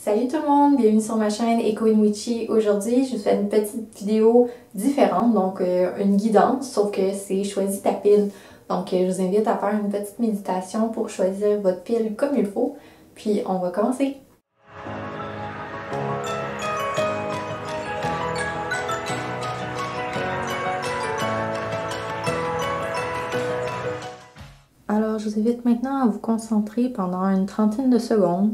Salut tout le monde, bienvenue sur ma chaîne Eco Witchy. Aujourd'hui, je vous fais une petite vidéo différente, donc une guidance, sauf que c'est choisis ta pile. Donc je vous invite à faire une petite méditation pour choisir votre pile comme il faut. Puis on va commencer. Alors je vous invite maintenant à vous concentrer pendant une trentaine de secondes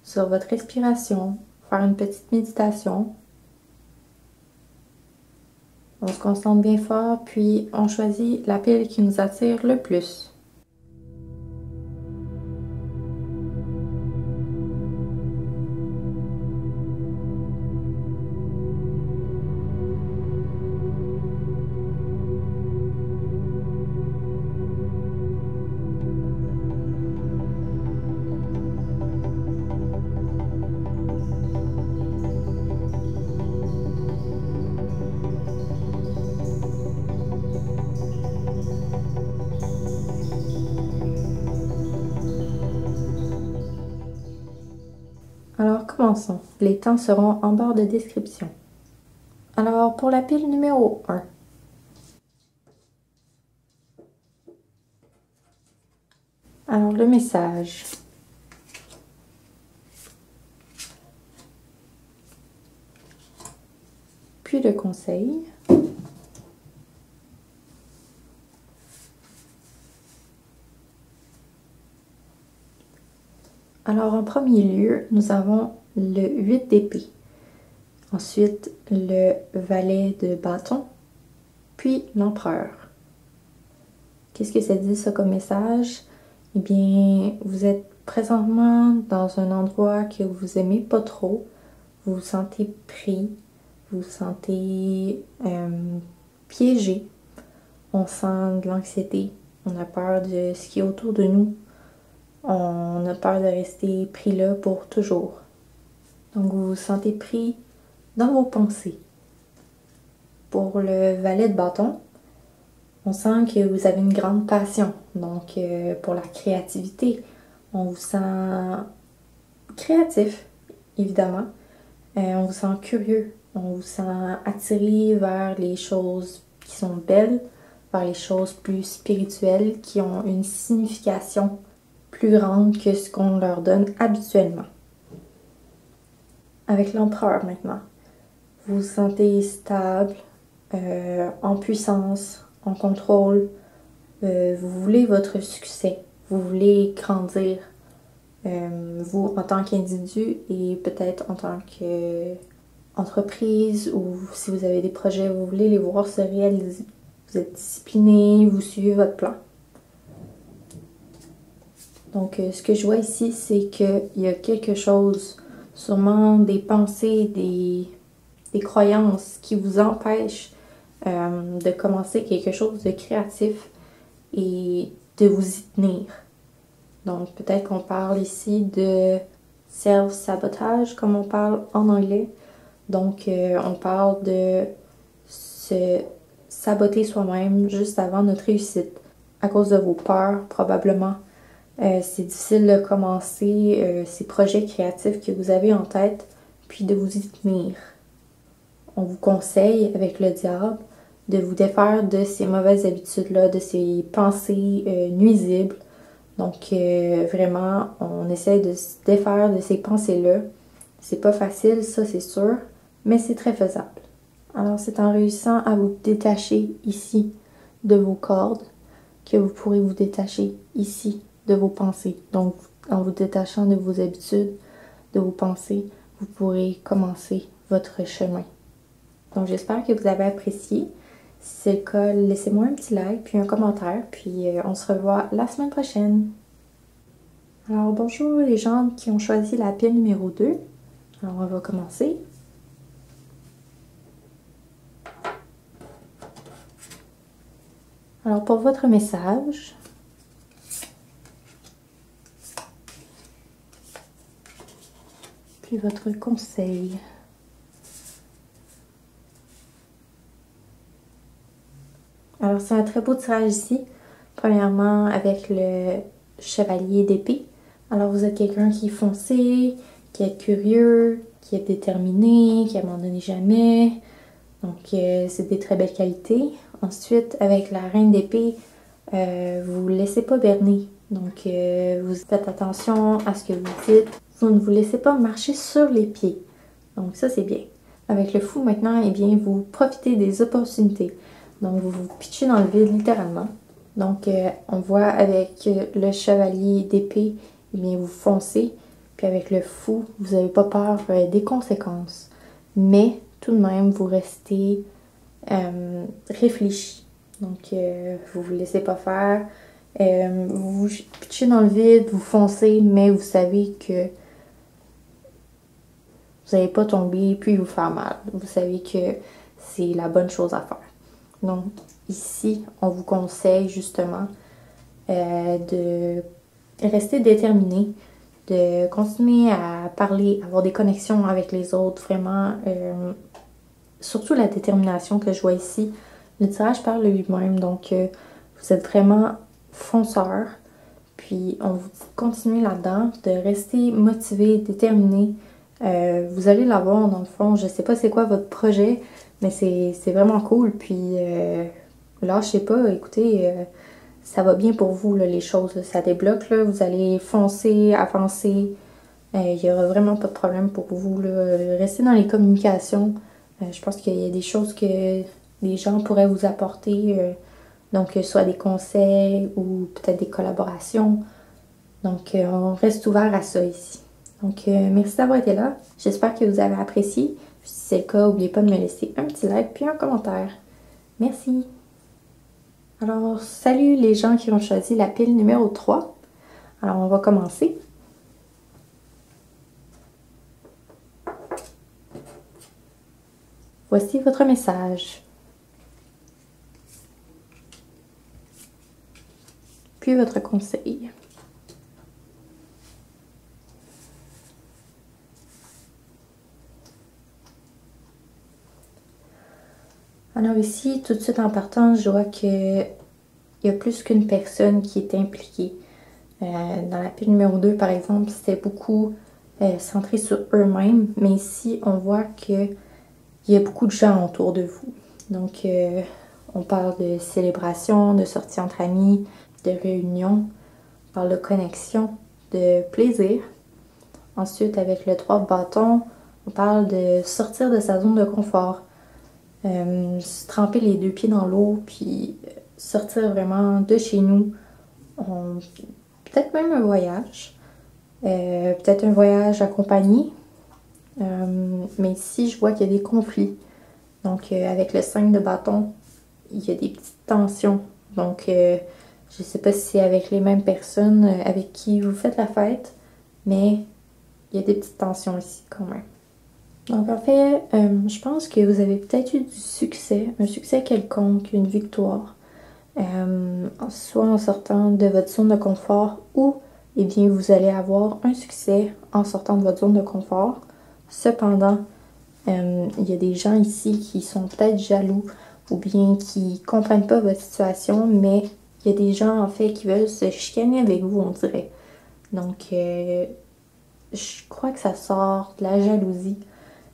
sur votre respiration, faire une petite méditation. On se concentre bien fort, puis on choisit la pile qui nous attire le plus. Alors commençons. Les temps seront en barre de description. Alors pour la pile numéro 1. Alors le message. Puis le conseil. Alors en premier lieu, nous avons le 8 d'épée. Ensuite, le valet de bâton. Puis l'empereur. Qu'est-ce que ça dit ça comme message? Eh bien, vous êtes présentement dans un endroit que vous aimez pas trop. Vous vous sentez pris. Vous vous sentez piégé. On sent de l'anxiété. On a peur de ce qui est autour de nous. On a peur de rester pris là pour toujours. Donc vous vous sentez pris dans vos pensées. Pour le valet de bâton, on sent que vous avez une grande passion. Donc pour la créativité, on vous sent créatif, évidemment. On vous sent curieux. On vous sent attiré vers les choses qui sont belles, vers les choses plus spirituelles, qui ont une signification plus grande que ce qu'on leur donne habituellement. Avec l'empereur maintenant, vous vous sentez stable, en puissance, en contrôle. Vous voulez votre succès, vous voulez grandir, vous en tant qu'individu et peut-être en tant qu'entreprise ou si vous avez des projets, vous voulez les voir se réaliser. Vous êtes discipliné, vous suivez votre plan. Donc, ce que je vois ici, c'est qu'il y a quelque chose, sûrement des pensées, des croyances qui vous empêchent de commencer quelque chose de créatif et de vous y tenir. Donc, peut-être qu'on parle ici de self-sabotage, comme on parle en anglais. Donc, on parle de se saboter soi-même juste avant notre réussite, à cause de vos peurs, probablement. C'est difficile de commencer ces projets créatifs que vous avez en tête, puis de vous y tenir. On vous conseille, avec le diable, de vous défaire de ces mauvaises habitudes-là, de ces pensées nuisibles. Donc, vraiment, on essaie de se défaire de ces pensées-là. C'est pas facile, ça c'est sûr, mais c'est très faisable. Alors, c'est en réussissant à vous détacher ici de vos cordes que vous pourrez vous détacher ici de vos pensées. Donc, en vous détachant de vos habitudes, de vos pensées, vous pourrez commencer votre chemin. Donc, j'espère que vous avez apprécié. Si c'est le cas, laissez-moi un petit like puis un commentaire. Puis, on se revoit la semaine prochaine. Alors, bonjour les gens qui ont choisi la pile numéro 2. Alors, on va commencer. Alors, pour votre message, puis votre conseil. Alors, c'est un très beau tirage ici. Premièrement, avec le chevalier d'épée. Alors, vous êtes quelqu'un qui est foncé, qui est curieux, qui est déterminé, qui abandonne jamais. Donc, c'est des très belles qualités. Ensuite, avec la reine d'épée, vous ne laissez pas berner. Donc, vous faites attention à ce que vous dites. Vous ne vous laissez pas marcher sur les pieds. Donc, ça, c'est bien. Avec le fou, maintenant, eh bien, vous profitez des opportunités. Donc, vous vous pitchez dans le vide, littéralement. Donc, on voit avec le chevalier d'épée, eh bien, vous foncez. Puis avec le fou, vous n'avez pas peur des conséquences. Mais, tout de même, vous restez réfléchi. Donc, vous ne vous laissez pas faire. Vous vous pitchez dans le vide, vous foncez, mais vous savez que vous n'allez pas tomber puis vous faire mal. Vous savez que c'est la bonne chose à faire. Donc, ici, on vous conseille justement de rester déterminé, de continuer à parler, avoir des connexions avec les autres, vraiment, surtout la détermination que je vois ici. Le tirage parle de lui-même, donc vous êtes vraiment fonceur, puis on vous dit de continuer là-dedans, de rester motivé, déterminé. Vous allez l'avoir dans le fond, je sais pas c'est quoi votre projet, mais c'est vraiment cool, puis lâchez pas, écoutez, ça va bien pour vous, là, les choses, là, ça débloque, là, vous allez foncer, avancer, il y aura vraiment pas de problème pour vous, là. Restez dans les communications, je pense qu'il y a des choses que les gens pourraient vous apporter, donc soit des conseils ou peut-être des collaborations, donc on reste ouvert à ça ici. Donc merci d'avoir été là, j'espère que vous avez apprécié, si c'est le cas, n'oubliez pas de me laisser un petit like puis un commentaire. Merci! Alors, salut les gens qui ont choisi la pile numéro 3. Alors, on va commencer. Voici votre message. Puis votre conseil. Alors ici, tout de suite en partant, je vois qu'il y a plus qu'une personne qui est impliquée. Dans la pile numéro 2, par exemple, c'était beaucoup centré sur eux-mêmes. Mais ici, on voit qu'il y a beaucoup de gens autour de vous. Donc, on parle de célébration, de sortie entre amis, de réunion. On parle de connexion, de plaisir. Ensuite, avec le 3 de bâton, on parle de sortir de sa zone de confort. Se tremper les deux pieds dans l'eau, puis sortir vraiment de chez nous. Peut-être même un voyage. Peut-être un voyage accompagné. Mais ici, je vois qu'il y a des conflits. Donc, avec le 5 de bâton, il y a des petites tensions. Donc, je ne sais pas si c'est avec les mêmes personnes avec qui vous faites la fête, mais il y a des petites tensions ici quand même. Donc, en fait, je pense que vous avez peut-être eu du succès, un succès quelconque, une victoire, soit en sortant de votre zone de confort ou, eh bien, vous allez avoir un succès en sortant de votre zone de confort. Cependant, il y a des gens ici qui sont peut-être jaloux ou bien qui comprennent pas votre situation, mais il y a des gens, en fait, qui veulent se chicaner avec vous, on dirait. Donc, je crois que ça sort de la jalousie.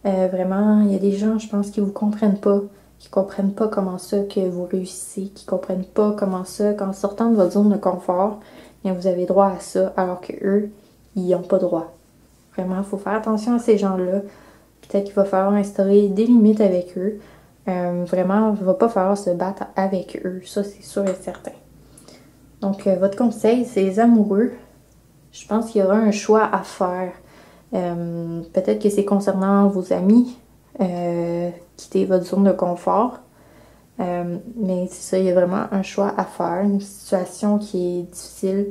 Vraiment, il y a des gens, je pense, qui vous comprennent pas, qui comprennent pas comment ça que vous réussissez, qui comprennent pas comment ça qu'en sortant de votre zone de confort, bien, vous avez droit à ça, alors que eux, ils n'ont pas droit. Vraiment, il faut faire attention à ces gens-là. Peut-être qu'il va falloir instaurer des limites avec eux. Vraiment, il ne va pas falloir se battre avec eux. Ça, c'est sûr et certain. Donc, votre conseil, c'est les amoureux. Je pense qu'il y aura un choix à faire. Peut-être que c'est concernant vos amis. Quitter votre zone de confort. Mais c'est ça, il y a vraiment un choix à faire. Une situation qui est difficile.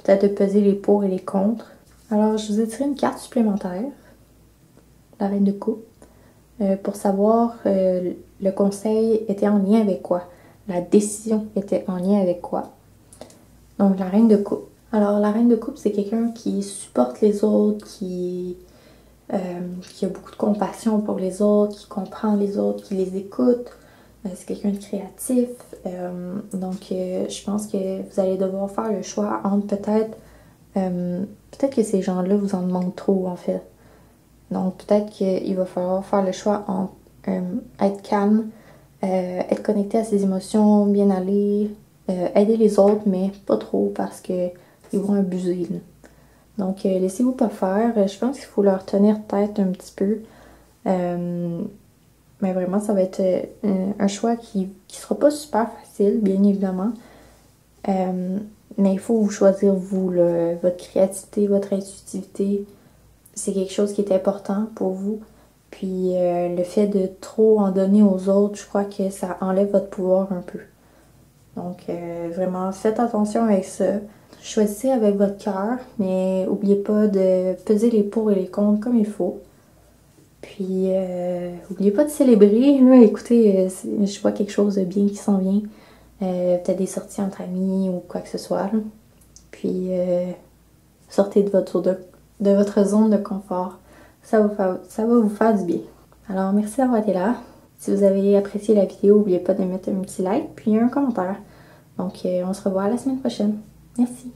Peut-être de peser les pour et les contre. Alors, je vous ai tiré une carte supplémentaire. La reine de coupe. Pour savoir le conseil était en lien avec quoi. La décision était en lien avec quoi. Donc, la reine de coupe. Alors, la reine de coupe, c'est quelqu'un qui supporte les autres, qui a beaucoup de compassion pour les autres, qui comprend les autres, qui les écoute. C'est quelqu'un de créatif. Donc, je pense que vous allez devoir faire le choix entre peut-être que ces gens-là vous en demandent trop, en fait. Donc peut-être qu'il va falloir faire le choix entre être calme, être connecté à ses émotions, bien aller, aider les autres, mais pas trop parce que ils vont abuser, là. Donc laissez-vous pas faire. Je pense qu'il faut leur tenir tête un petit peu. Mais vraiment, ça va être un choix qui sera pas super facile, bien évidemment. Mais il faut vous choisir vous, là, votre créativité, votre intuitivité. C'est quelque chose qui est important pour vous. Puis le fait de trop en donner aux autres, je crois que ça enlève votre pouvoir un peu. Donc vraiment, faites attention avec ça. Choisissez avec votre cœur, mais n'oubliez pas de peser les pour et les contre comme il faut. Puis, n'oubliez pas de célébrer. Là, écoutez, je vois quelque chose de bien qui s'en vient. Peut-être des sorties entre amis ou quoi que ce soit, là. Puis, sortez de votre zone de confort. Ça va vous faire du bien. Alors, merci d'avoir été là. Si vous avez apprécié la vidéo, n'oubliez pas de mettre un petit like puis un commentaire. Donc, on se revoit la semaine prochaine. Merci.